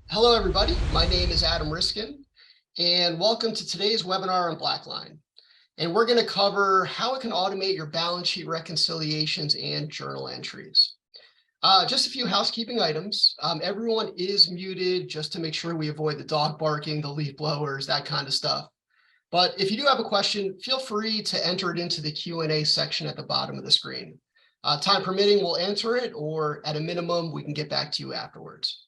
Hello, everybody. My name is Adam Riskin, and welcome to today's webinar on BlackLine. And we're going to cover how it can automate your balance sheet reconciliations and journal entries. Just a few housekeeping items. Everyone is muted just to make sure we avoid the dog barking, the leaf blowers, that kind of stuff. But if you do have a question, feel free to enter it into the Q&A section at the bottom of the screen. Time permitting, we'll answer it, or at a minimum, we can get back to you afterwards.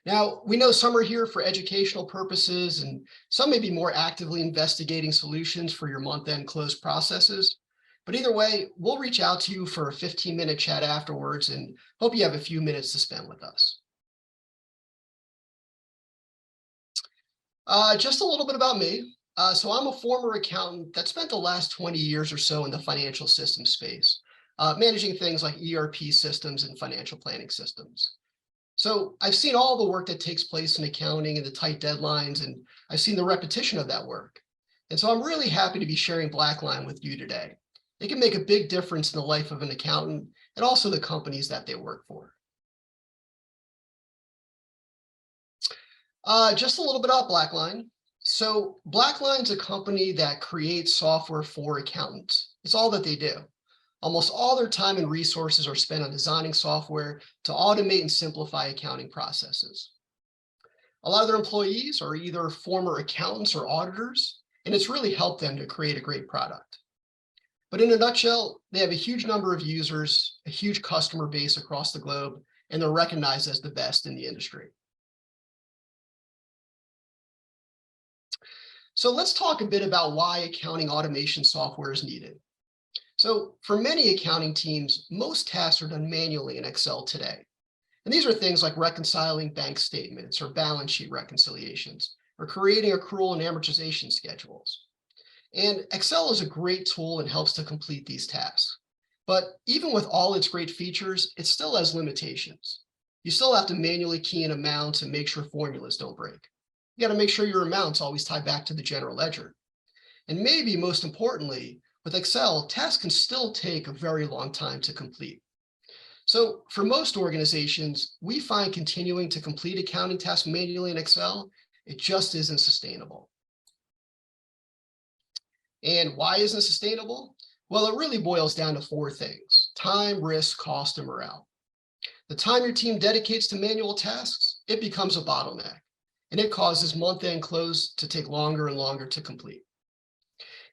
Now, we know some are here for educational purposes, and some may be more actively investigating solutions for your month-end close processes. But either way, we'll reach out to you for a 15-minute chat afterwards and hope you have a few minutes to spend with us. Just a little bit about me. So I'm a former accountant that spent the last 20 years or so in the financial system space, managing things like ERP systems and financial planning systems. So I've seen all the work that takes place in accounting and the tight deadlines, and I've seen the repetition of that work. And so I'm really happy to be sharing BlackLine with you today. It can make a big difference in the life of an accountant and also the companies that they work for. Just a little bit about BlackLine. So BlackLine's a company that creates software for accountants. It's all that they do. Almost all their time and resources are spent on designing software to automate and simplify accounting processes. A lot of their employees are either former accountants or auditors, and it's really helped them to create a great product. But in a nutshell, they have a huge number of users, a huge customer base across the globe, and they're recognized as the best in the industry. So let's talk a bit about why accounting automation software is needed. So for many accounting teams, most tasks are done manually in Excel today. And these are things like reconciling bank statements or balance sheet reconciliations, or creating accrual and amortization schedules. And Excel is a great tool and helps to complete these tasks. But even with all its great features, it still has limitations. You still have to manually key in amounts and make sure formulas don't break. You got to make sure your amounts always tie back to the general ledger. And maybe most importantly, with Excel, tasks can still take a very long time to complete. So for most organizations, we find continuing to complete accounting tasks manually in Excel, it just isn't sustainable. And why isn't it sustainable? Well, it really boils down to four things: time, risk, cost, and morale. The time your team dedicates to manual tasks, it becomes a bottleneck, and it causes month-end close to take longer and longer to complete.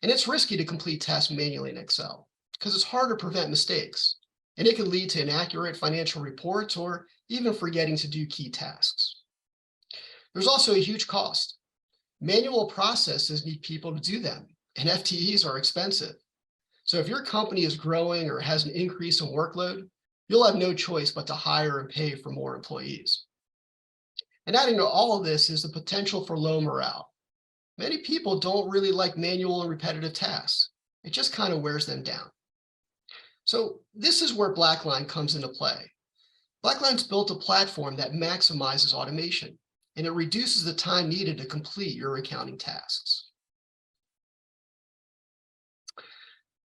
And it's risky to complete tasks manually in Excel because it's hard to prevent mistakes, and it can lead to inaccurate financial reports or even forgetting to do key tasks. There's also a huge cost. Manual processes need people to do them, and FTEs are expensive. So if your company is growing or has an increase in workload, you'll have no choice but to hire and pay for more employees. And adding to all of this is the potential for low morale. Many people don't really like manual and repetitive tasks. It just kind of wears them down. So this is where BlackLine comes into play. BlackLine's built a platform that maximizes automation, and it reduces the time needed to complete your accounting tasks.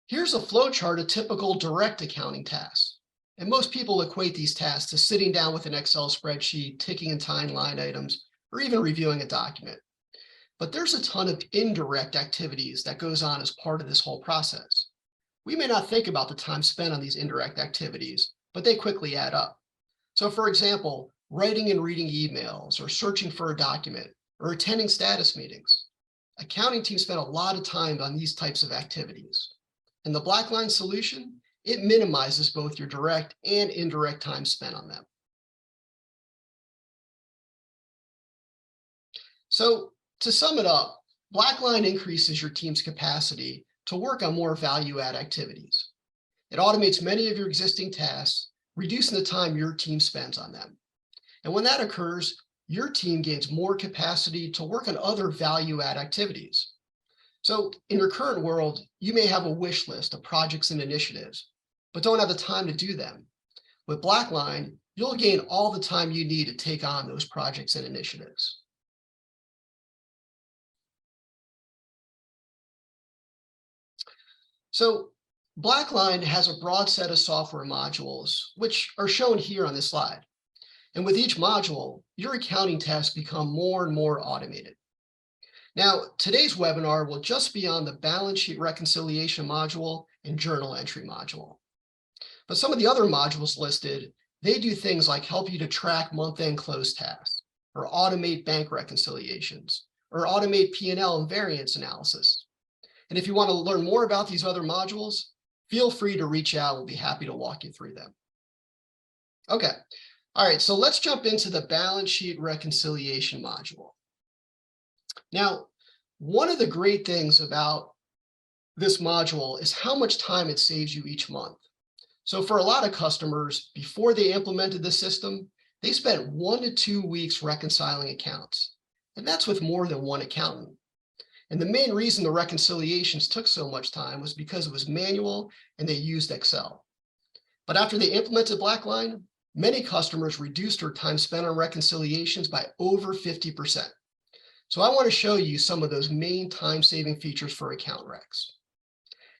Here's a flowchart of typical direct accounting tasks. And most people equate these tasks to sitting down with an Excel spreadsheet, ticking and tying line items, or even reviewing a document. But there's a ton of indirect activities that goes on as part of this whole process. We may not think about the time spent on these indirect activities, but they quickly add up. So for example, writing and reading emails, or searching for a document, or attending status meetings. Accounting teams spend a lot of time on these types of activities. And the BlackLine solution, it minimizes both your direct and indirect time spent on them. So to sum it up, BlackLine increases your team's capacity to work on more value-add activities. It automates many of your existing tasks, reducing the time your team spends on them. And when that occurs, your team gains more capacity to work on other value-add activities. So in your current world, you may have a wish list of projects and initiatives, but don't have the time to do them. With BlackLine, you'll gain all the time you need to take on those projects and initiatives. So BlackLine has a broad set of software modules, which are shown here on this slide. And with each module, your accounting tasks become more and more automated. Now, today's webinar will just be on the balance sheet reconciliation module and journal entry module. But some of the other modules listed, they do things like help you to track month-end close tasks, or automate bank reconciliations, or automate P&L and variance analysis. And if you want to learn more about these other modules, feel free to reach out. We'll be happy to walk you through them. Okay, all right, so let's jump into the balance sheet reconciliation module. Now, one of the great things about this module is how much time it saves you each month. So for a lot of customers, before they implemented the system, they spent 1 to 2 weeks reconciling accounts, and that's with more than one accountant. And the main reason the reconciliations took so much time was because it was manual and they used Excel. But after they implemented BlackLine, many customers reduced their time spent on reconciliations by over 50%. So I want to show you some of those main time-saving features for account recs.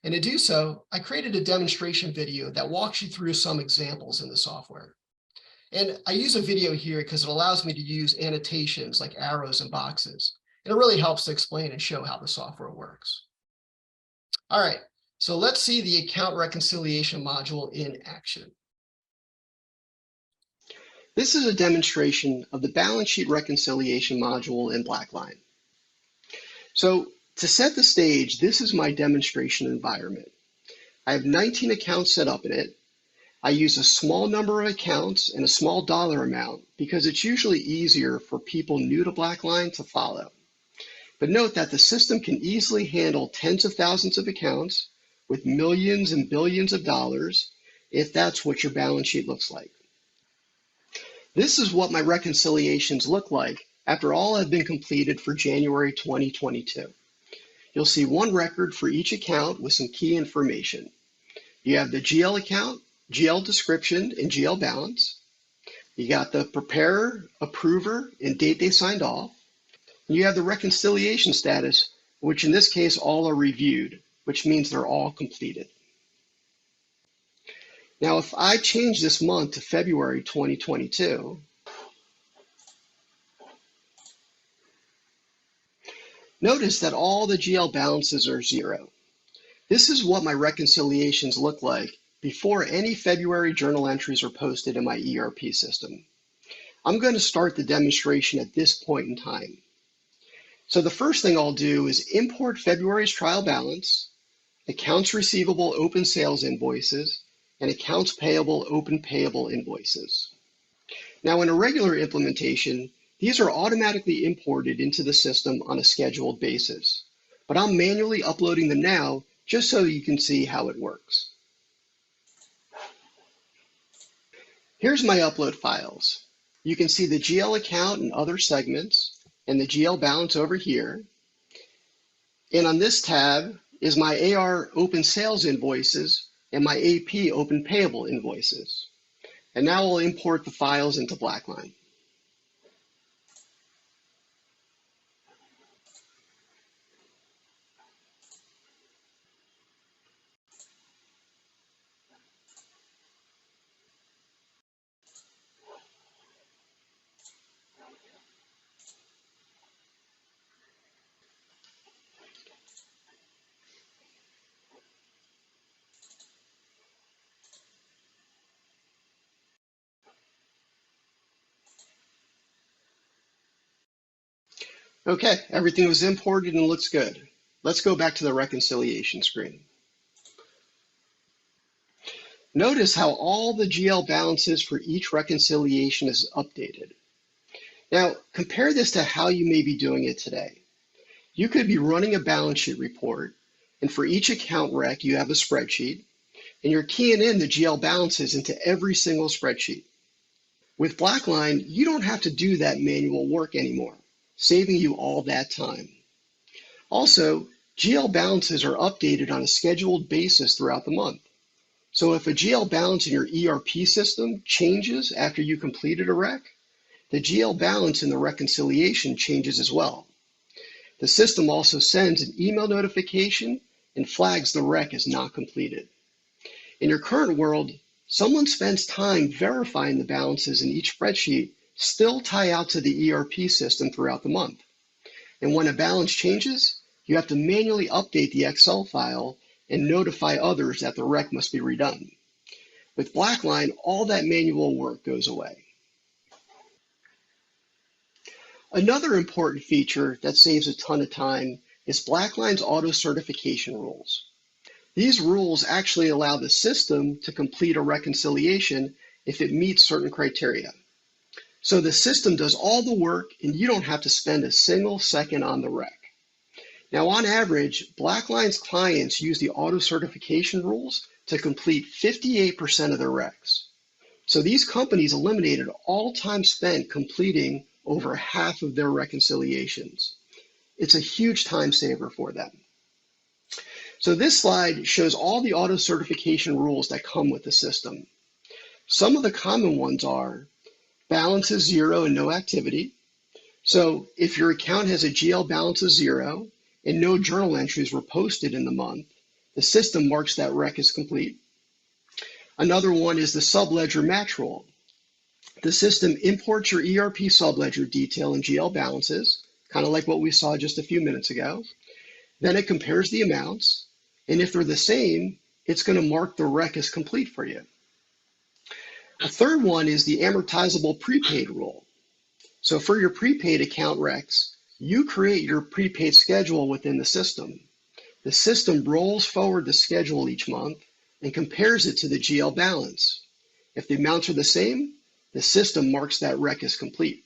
And to do so, I created a demonstration video that walks you through some examples in the software. And I use a video here because it allows me to use annotations like arrows and boxes. And it really helps to explain and show how the software works. All right, so let's see the account reconciliation module in action. This is a demonstration of the balance sheet reconciliation module in BlackLine. So to set the stage, this is my demonstration environment. I have 19 accounts set up in it. I use a small number of accounts and a small dollar amount because it's usually easier for people new to BlackLine to follow. But note that the system can easily handle tens of thousands of accounts with millions and billions of dollars if that's what your balance sheet looks like. This is what my reconciliations look like after all have been completed for January 2022. You'll see one record for each account with some key information. You have the GL account, GL description, and GL balance. You got the preparer, approver, and date they signed off. And you have the reconciliation status, which in this case all are reviewed, which means they're all completed. Now, if I change this month to February 2022, notice that all the GL balances are 0. This is what my reconciliations look like before any February journal entries are posted in my ERP system. I'm going to start the demonstration at this point in time. So the first thing I'll do is import February's trial balance, accounts receivable open sales invoices, and accounts payable open payable invoices. Now in a regular implementation, these are automatically imported into the system on a scheduled basis, but I'm manually uploading them now just so you can see how it works. Here's my upload files. You can see the GL account and other segments and the GL balance over here. And on this tab is my AR open sales invoices and my AP open payable invoices. And now I'll import the files into BlackLine. Okay, everything was imported and looks good. Let's go back to the reconciliation screen. Notice how all the GL balances for each reconciliation is updated. Now, compare this to how you may be doing it today. You could be running a balance sheet report, and for each account rec, you have a spreadsheet, and you're keying in the GL balances into every single spreadsheet. With BlackLine, you don't have to do that manual work anymore, saving you all that time. Also, GL balances are updated on a scheduled basis throughout the month. So if a GL balance in your ERP system changes after you completed a rec, the GL balance in the reconciliation changes as well. The system also sends an email notification and flags the rec as not completed. In your current world, someone spends time verifying the balances in each spreadsheet still tie out to the ERP system throughout the month. And when a balance changes, you have to manually update the Excel file and notify others that the rec must be redone. With BlackLine, all that manual work goes away. Another important feature that saves a ton of time is BlackLine's auto certification rules. These rules actually allow the system to complete a reconciliation if it meets certain criteria. So the system does all the work and you don't have to spend a single second on the rec. Now, on average, BlackLine's clients use the auto certification rules to complete 58% of their recs. So these companies eliminated all time spent completing over half of their reconciliations. It's a huge time saver for them. So this slide shows all the auto certification rules that come with the system. Some of the common ones are balance is zero and no activity. So if your account has a GL balance of zero and no journal entries were posted in the month, the system marks that rec as complete. Another one is the subledger match rule. The system imports your ERP subledger detail and GL balances, kind of like what we saw just a few minutes ago. Then it compares the amounts, and if they're the same, it's going to mark the rec as complete for you. A third one is the amortizable prepaid rule. So for your prepaid account recs, you create your prepaid schedule within the system. The system rolls forward the schedule each month and compares it to the GL balance. If the amounts are the same, the system marks that rec as complete.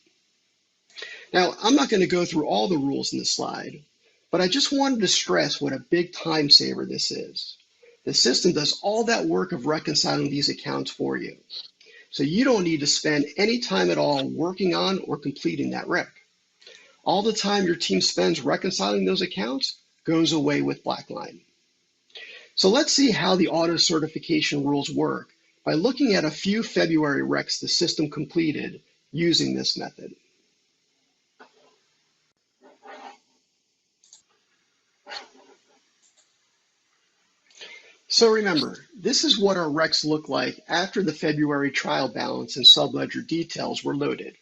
Now, I'm not going to go through all the rules in this slide, but I just wanted to stress what a big time saver this is. The system does all that work of reconciling these accounts for you. So you don't need to spend any time at all working on or completing that rec. All the time your team spends reconciling those accounts goes away with BlackLine. So let's see how the auto certification rules work by looking at a few February recs the system completed using this method. So remember, this is what our recs look like after the February trial balance and subledger details were loaded.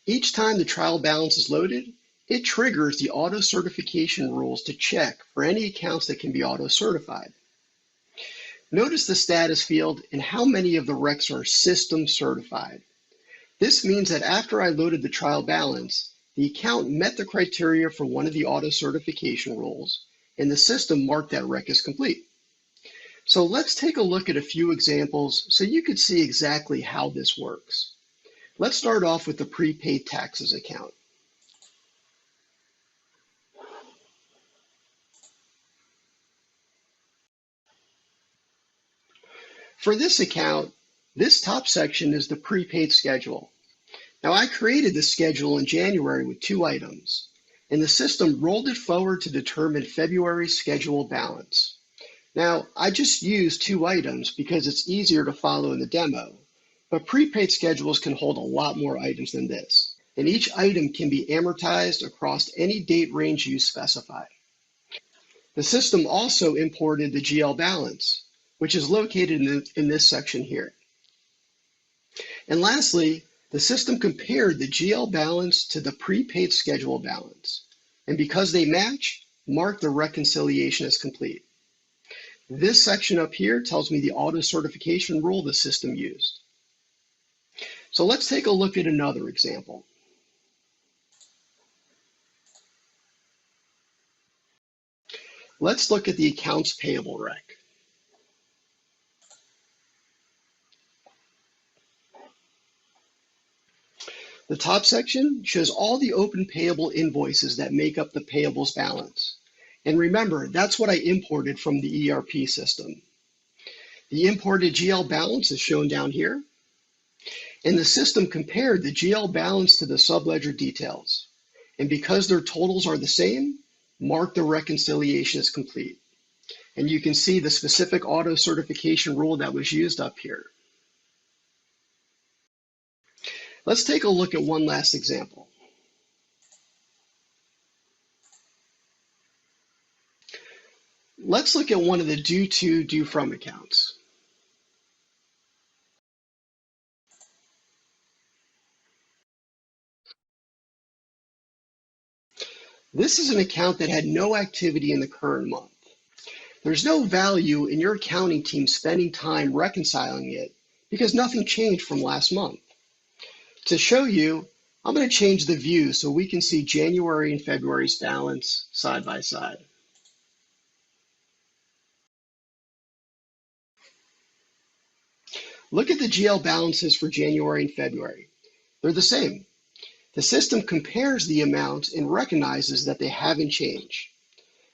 Each time the trial balance is loaded, it triggers the auto certification rules to check for any accounts that can be auto certified. Notice the status field and how many of the recs are system certified. This means that after I loaded the trial balance, the account met the criteria for one of the auto certification rules, and the system marked that rec as complete. So let's take a look at a few examples so you can see exactly how this works. Let's start off with the prepaid taxes account. For this account, this top section is the prepaid schedule. Now I created this schedule in January with 2 items, and the system rolled it forward to determine February's schedule balance. Now I just used 2 items because it's easier to follow in the demo, but prepaid schedules can hold a lot more items than this, and each item can be amortized across any date range you specify. The system also imported the GL balance, which is located in this section here. And lastly, the system compared the GL balance to the prepaid schedule balance, and because they match, marked the reconciliation as complete. This section up here tells me the auto certification rule the system used. So let's take a look at another example. Let's look at the accounts payable rec. The top section shows all the open payable invoices that make up the payables balance. And remember, that's what I imported from the ERP system. The imported GL balance is shown down here. And the system compared the GL balance to the subledger details. And because their totals are the same, marked the reconciliation as complete. And you can see the specific auto certification rule that was used up here. Let's take a look at one last example. Let's look at one of the due to, due from accounts. This is an account that had no activity in the current month. There's no value in your accounting team spending time reconciling it because nothing changed from last month. To show you, I'm going to change the view so we can see January and February's balance side by side. Look at the GL balances for January and February. They're the same. The system compares the amounts and recognizes that they haven't changed.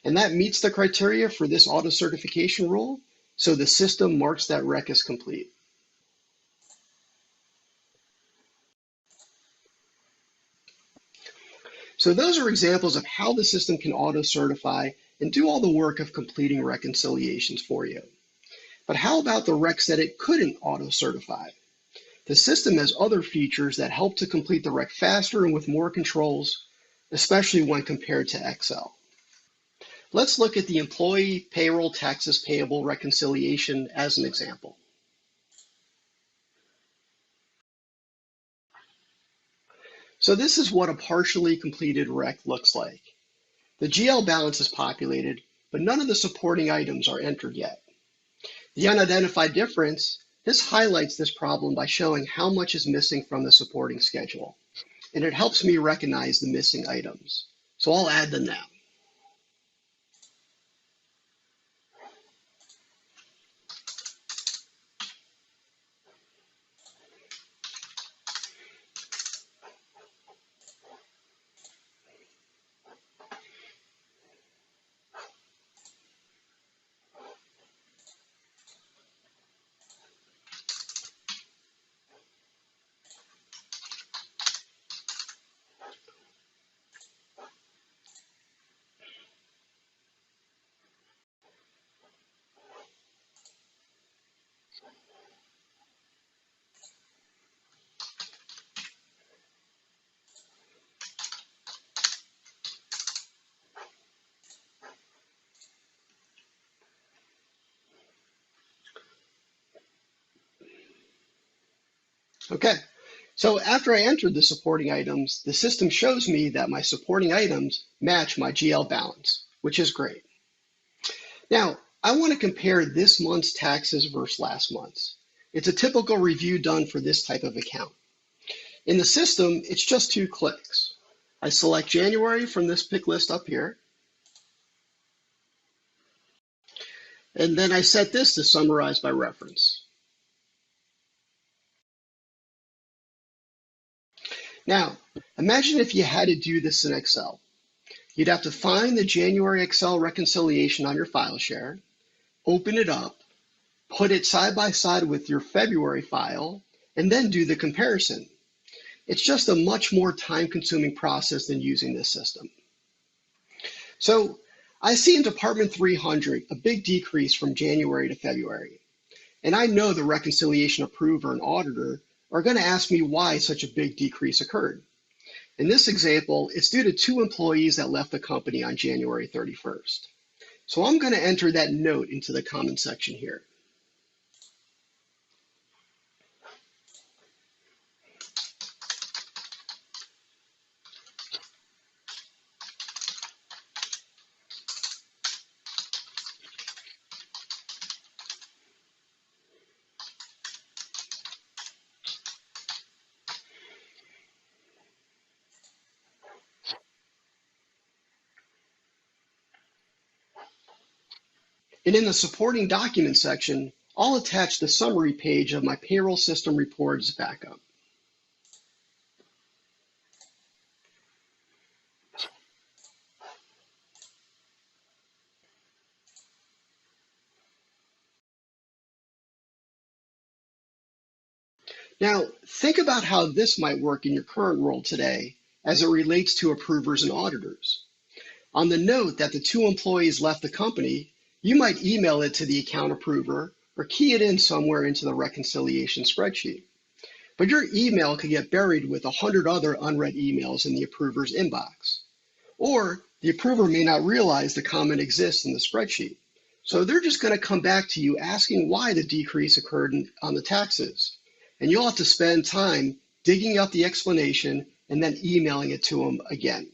And that meets the criteria for this auto certification rule, so the system marks that rec as complete. So those are examples of how the system can auto certify and do all the work of completing reconciliations for you. But how about the recs that it couldn't auto certify? The system has other features that help to complete the rec faster and with more controls, especially when compared to Excel. Let's look at the employee payroll taxes payable reconciliation as an example. So this is what a partially completed rec looks like. The GL balance is populated, but none of the supporting items are entered yet. The unidentified difference, this highlights this problem by showing how much is missing from the supporting schedule, and it helps me recognize the missing items. So I'll add them now. Okay, so after I entered the supporting items, the system shows me that my supporting items match my GL balance, which is great. Now, I want to compare this month's taxes versus last month's. It's a typical review done for this type of account. In the system, it's just 2 clicks. I select January from this pick list up here, and then I set this to summarize by reference. Now, imagine if you had to do this in Excel. You'd have to find the January Excel reconciliation on your file share, open it up, put it side by side with your February file, and then do the comparison. It's just a much more time-consuming process than using this system. So I see in Department 300 a big decrease from January to February. And I know the reconciliation approver and auditor are going to ask me why such a big decrease occurred. In this example, it's due to 2 employees that left the company on January 31st. So I'm going to enter that note into the comment section here. And in the supporting documents section, I'll attach the summary page of my payroll system report as backup. Now, think about how this might work in your current role today as it relates to approvers and auditors. On the note that the 2 employees left the company, you might email it to the account approver or key it in somewhere into the reconciliation spreadsheet. But your email could get buried with 100 other unread emails in the approver's inbox. Or the approver may not realize the comment exists in the spreadsheet. So they're just going to come back to you asking why the decrease occurred on the taxes. And you'll have to spend time digging up the explanation and then emailing it to them again.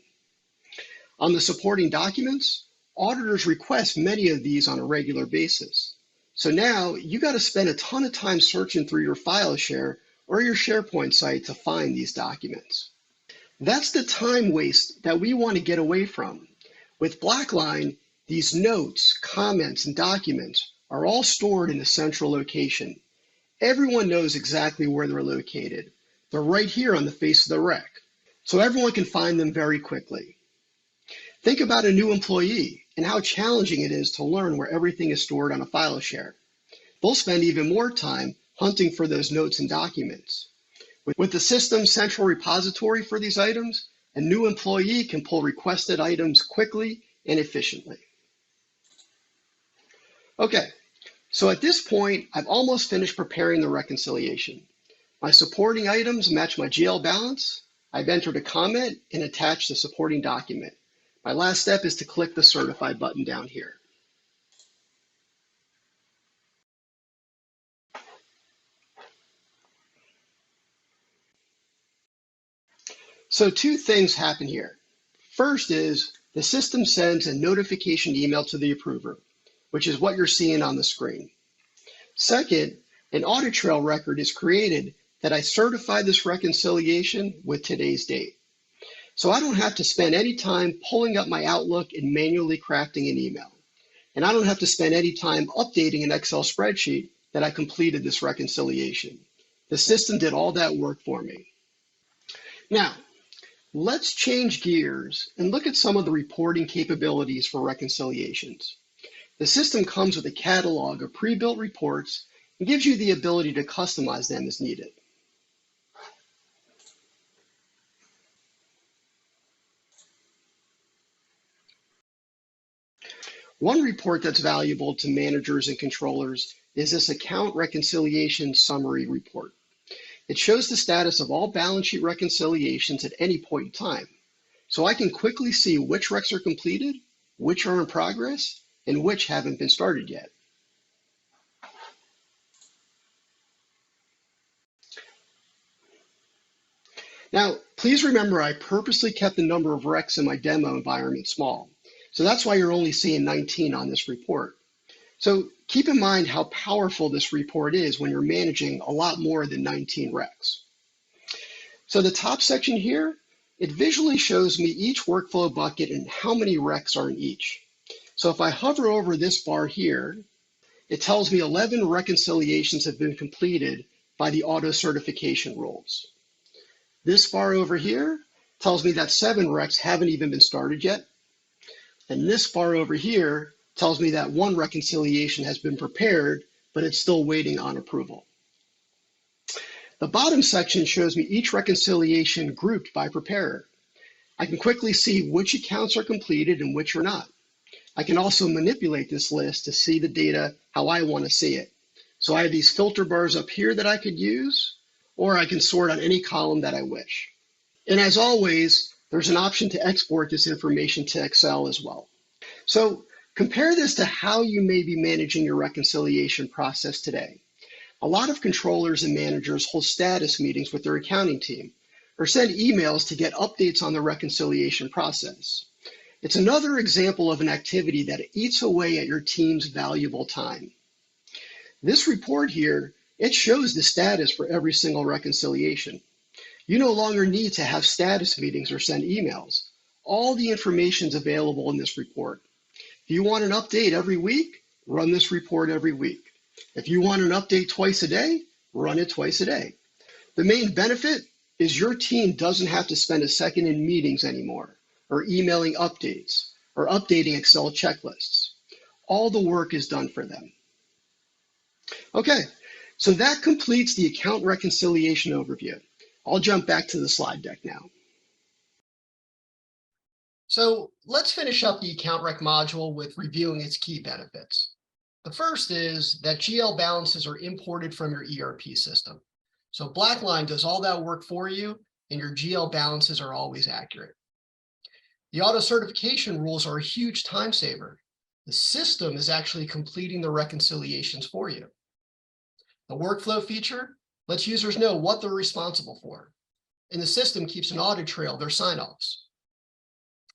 On the supporting documents, auditors request many of these on a regular basis. So now you got to spend a ton of time searching through your file share or your SharePoint site to find these documents. That's the time waste that we want to get away from. With BlackLine, these notes, comments, and documents are all stored in a central location. Everyone knows exactly where they're located. They're right here on the face of the rec, so everyone can find them very quickly. Think about a new employee and how challenging it is to learn where everything is stored on a file share. They'll spend even more time hunting for those notes and documents. With the system's central repository for these items, a new employee can pull requested items quickly and efficiently. Okay, so at this point, I've almost finished preparing the reconciliation. My supporting items match my GL balance. I've entered a comment and attached the supporting document. My last step is to click the Certify button down here. So two things happen here. First is the system sends a notification email to the approver, which is what you're seeing on the screen. Second, an audit trail record is created that I certify this reconciliation with today's date. So I don't have to spend any time pulling up my Outlook and manually crafting an email. And I don't have to spend any time updating an Excel spreadsheet that I completed this reconciliation. The system did all that work for me. Now, let's change gears and look at some of the reporting capabilities for reconciliations. The system comes with a catalog of pre-built reports and gives you the ability to customize them as needed. One report that's valuable to managers and controllers is this account reconciliation summary report. It shows the status of all balance sheet reconciliations at any point in time. So I can quickly see which recs are completed, which are in progress, and which haven't been started yet. Now, please remember I purposely kept the number of recs in my demo environment small. So that's why you're only seeing 19 on this report. So keep in mind how powerful this report is when you're managing a lot more than 19 recs. So the top section here, it visually shows me each workflow bucket and how many recs are in each. So if I hover over this bar here, it tells me 11 reconciliations have been completed by the auto certification rules. This bar over here tells me that 7 recs haven't even been started yet. And this bar over here tells me that 1 reconciliation has been prepared, but it's still waiting on approval. The bottom section shows me each reconciliation grouped by preparer. I can quickly see which accounts are completed and which are not. I can also manipulate this list to see the data how I want to see it. So I have these filter bars up here that I could use, or I can sort on any column that I wish. And as always, there's an option to export this information to Excel as well. So compare this to how you may be managing your reconciliation process today. A lot of controllers and managers hold status meetings with their accounting team or send emails to get updates on the reconciliation process. It's another example of an activity that eats away at your team's valuable time. This report here, it shows the status for every single reconciliation. You no longer need to have status meetings or send emails. All the information is available in this report. If you want an update every week, run this report every week. If you want an update twice a day, run it twice a day. The main benefit is your team doesn't have to spend a second in meetings anymore, or emailing updates, or updating Excel checklists. All the work is done for them. Okay, so that completes the account reconciliation overview. I'll jump back to the slide deck now. So let's finish up the account rec module with reviewing its key benefits. The first is that GL balances are imported from your ERP system. So BlackLine does all that work for you, and your GL balances are always accurate. The auto certification rules are a huge time saver. The system is actually completing the reconciliations for you. The workflow feature lets users know what they're responsible for, and the system keeps an audit trail of their sign-offs.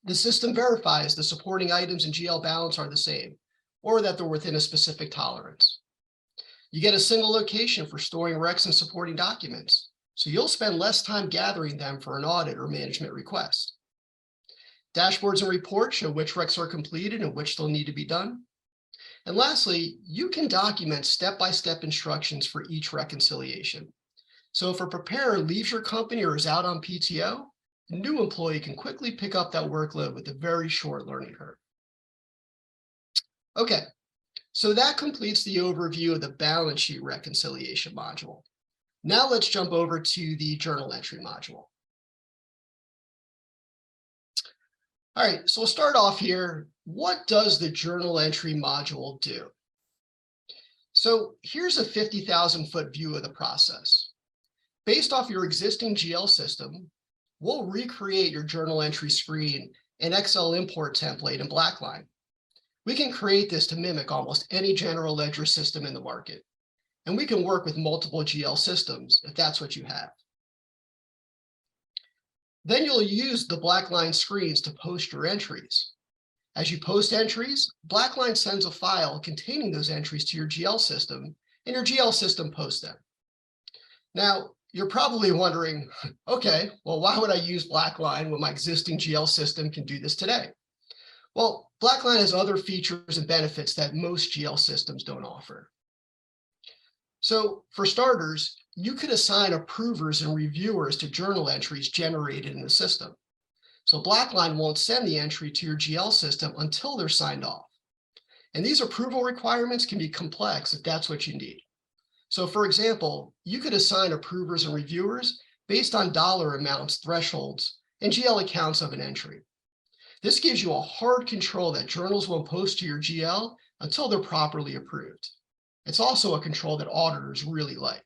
The system verifies the supporting items and GL balance are the same, or that they're within a specific tolerance. You get a single location for storing recs and supporting documents, so you'll spend less time gathering them for an audit or management request. Dashboards and reports show which recs are completed and which still need to be done. And lastly, you can document step-by-step instructions for each reconciliation. So if a preparer leaves your company or is out on PTO, a new employee can quickly pick up that workload with a very short learning curve. Okay, so that completes the overview of the balance sheet reconciliation module. Now let's jump over to the journal entry module. All right, so we'll start off here. What does the journal entry module do? So here's a 50,000-foot view of the process. Based off your existing GL system, we'll recreate your journal entry screen and Excel import template in BlackLine. We can create this to mimic almost any general ledger system in the market. And we can work with multiple GL systems if that's what you have. Then you'll use the BlackLine screens to post your entries. As you post entries, BlackLine sends a file containing those entries to your GL system, and your GL system posts them. Now, you're probably wondering, okay, well, why would I use BlackLine when my existing GL system can do this today? Well, BlackLine has other features and benefits that most GL systems don't offer. So for starters, you could assign approvers and reviewers to journal entries generated in the system. So BlackLine won't send the entry to your GL system until they're signed off. And these approval requirements can be complex if that's what you need. So for example, you could assign approvers and reviewers based on dollar amounts, thresholds, and GL accounts of an entry. This gives you a hard control that journals won't post to your GL until they're properly approved. It's also a control that auditors really like.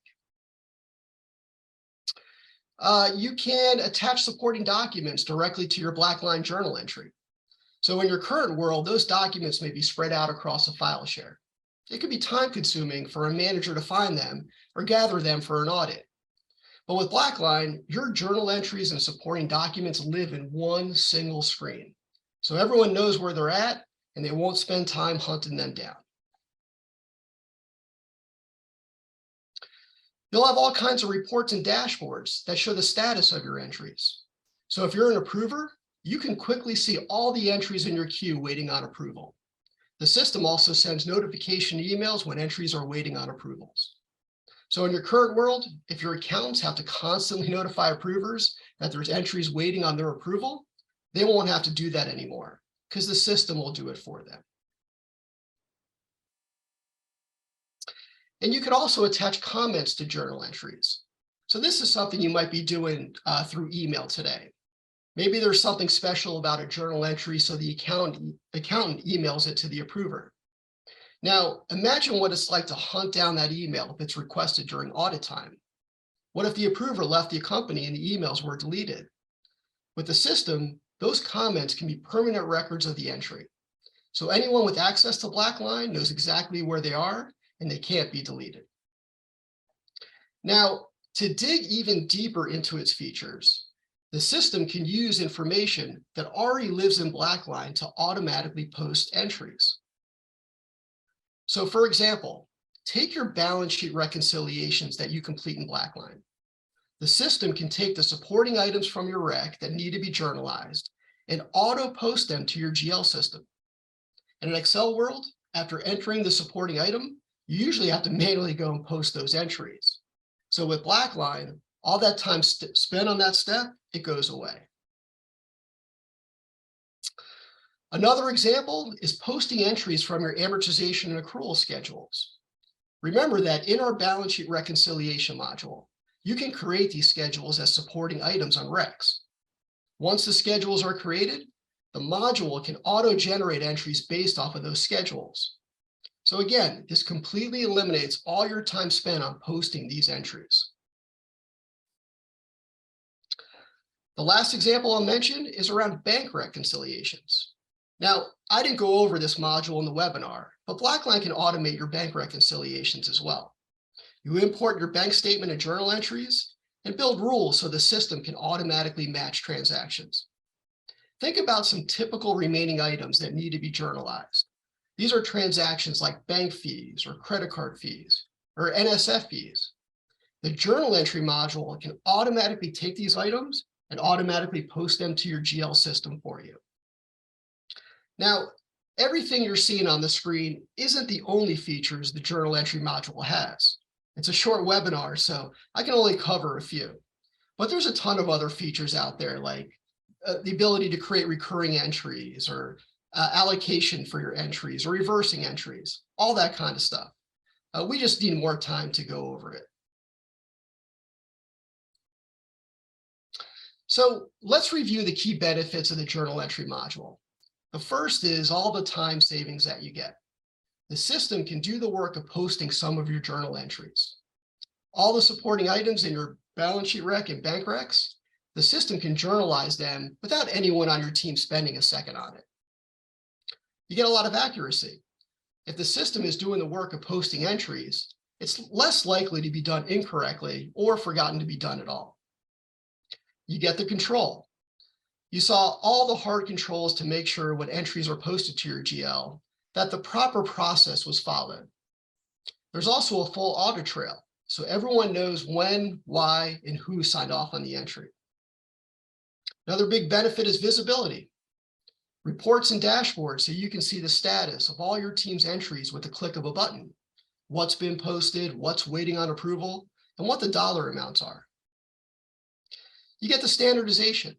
You can attach supporting documents directly to your BlackLine journal entry. So in your current world, those documents may be spread out across a file share. It could be time-consuming for a manager to find them or gather them for an audit. But with BlackLine, your journal entries and supporting documents live in one single screen. So everyone knows where they're at, and they won't spend time hunting them down. You'll have all kinds of reports and dashboards that show the status of your entries. So if you're an approver, you can quickly see all the entries in your queue waiting on approval. The system also sends notification emails when entries are waiting on approvals. So in your current world, if your accountants have to constantly notify approvers that there's entries waiting on their approval, they won't have to do that anymore because the system will do it for them. And you can also attach comments to journal entries. So this is something you might be doing through email today. Maybe there's something special about a journal entry, so the accountant emails it to the approver. Now, imagine what it's like to hunt down that email if it's requested during audit time. What if the approver left the company and the emails were deleted? With the system, those comments can be permanent records of the entry. So anyone with access to BlackLine knows exactly where they are, and they can't be deleted. Now, to dig even deeper into its features, the system can use information that already lives in BlackLine to automatically post entries. So for example, take your balance sheet reconciliations that you complete in BlackLine. The system can take the supporting items from your rec that need to be journalized and auto-post them to your GL system. In an Excel world, after entering the supporting item, you usually have to manually go and post those entries. So with BlackLine, all that time spent on that step, it goes away. Another example is posting entries from your amortization and accrual schedules. Remember that in our balance sheet reconciliation module, you can create these schedules as supporting items on recs. Once the schedules are created, the module can auto-generate entries based off of those schedules. So again, this completely eliminates all your time spent on posting these entries. The last example I'll mention is around bank reconciliations. Now, I didn't go over this module in the webinar, but BlackLine can automate your bank reconciliations as well. You import your bank statement and journal entries and build rules so the system can automatically match transactions. think about some typical remaining items that need to be journalized. These are transactions like bank fees or credit card fees or NSF fees. The journal entry module can automatically take these items and automatically post them to your GL system for you. Now, everything you're seeing on the screen isn't the only features the journal entry module has. It's a short webinar, so I can only cover a few. But there's a ton of other features out there, like the ability to create recurring entries or allocation for your entries or reversing entries, all that kind of stuff. We just need more time to go over it. So let's review the key benefits of the journal entry module. The first is all the time savings that you get. The system can do the work of posting some of your journal entries. All the supporting items in your balance sheet rec and bank recs, the system can journalize them without anyone on your team spending a second on it. You get a lot of accuracy. If the system is doing the work of posting entries, it's less likely to be done incorrectly or forgotten to be done at all. You get the control. You saw all the hard controls to make sure when entries are posted to your GL, that the proper process was followed. There's also a full audit trail, so everyone knows when, why, and who signed off on the entry. Another big benefit is visibility. Reports and dashboards so you can see the status of all your team's entries with the click of a button, what's been posted, what's waiting on approval, and what the dollar amounts are. You get the standardization.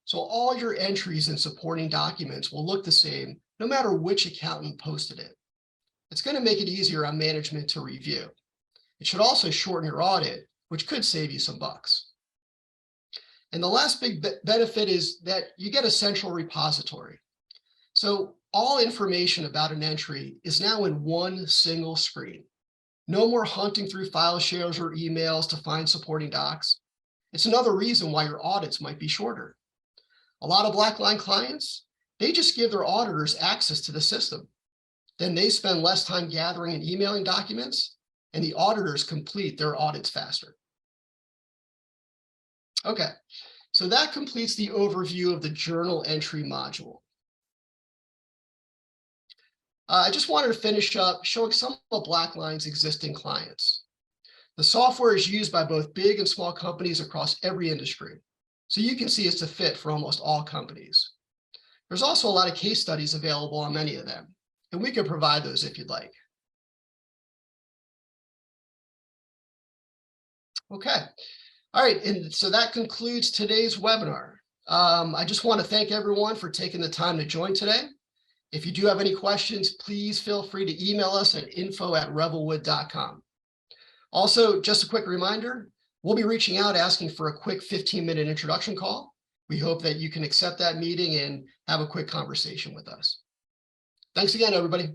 So all your entries and supporting documents will look the same no matter which accountant posted it. It's going to make it easier on management to review. It should also shorten your audit, which could save you some bucks. And the last big benefit is that you get a central repository. So all information about an entry is now in one single screen. No more hunting through file shares or emails to find supporting docs. It's another reason why your audits might be shorter. A lot of BlackLine clients, they just give their auditors access to the system. Then they spend less time gathering and emailing documents, and the auditors complete their audits faster. Okay, so that completes the overview of the journal entry module. I just wanted to finish up showing some of BlackLine's existing clients. The software is used by both big and small companies across every industry. So you can see it's a fit for almost all companies. There's also a lot of case studies available on many of them, and we can provide those if you'd like. Okay, all right, and so that concludes today's webinar. I just want to thank everyone for taking the time to join today. If you do have any questions, please feel free to email us at info@revelwood.com. Also, just a quick reminder, we'll be reaching out asking for a quick 15-minute introduction call. We hope that you can accept that meeting and have a quick conversation with us. Thanks again, everybody.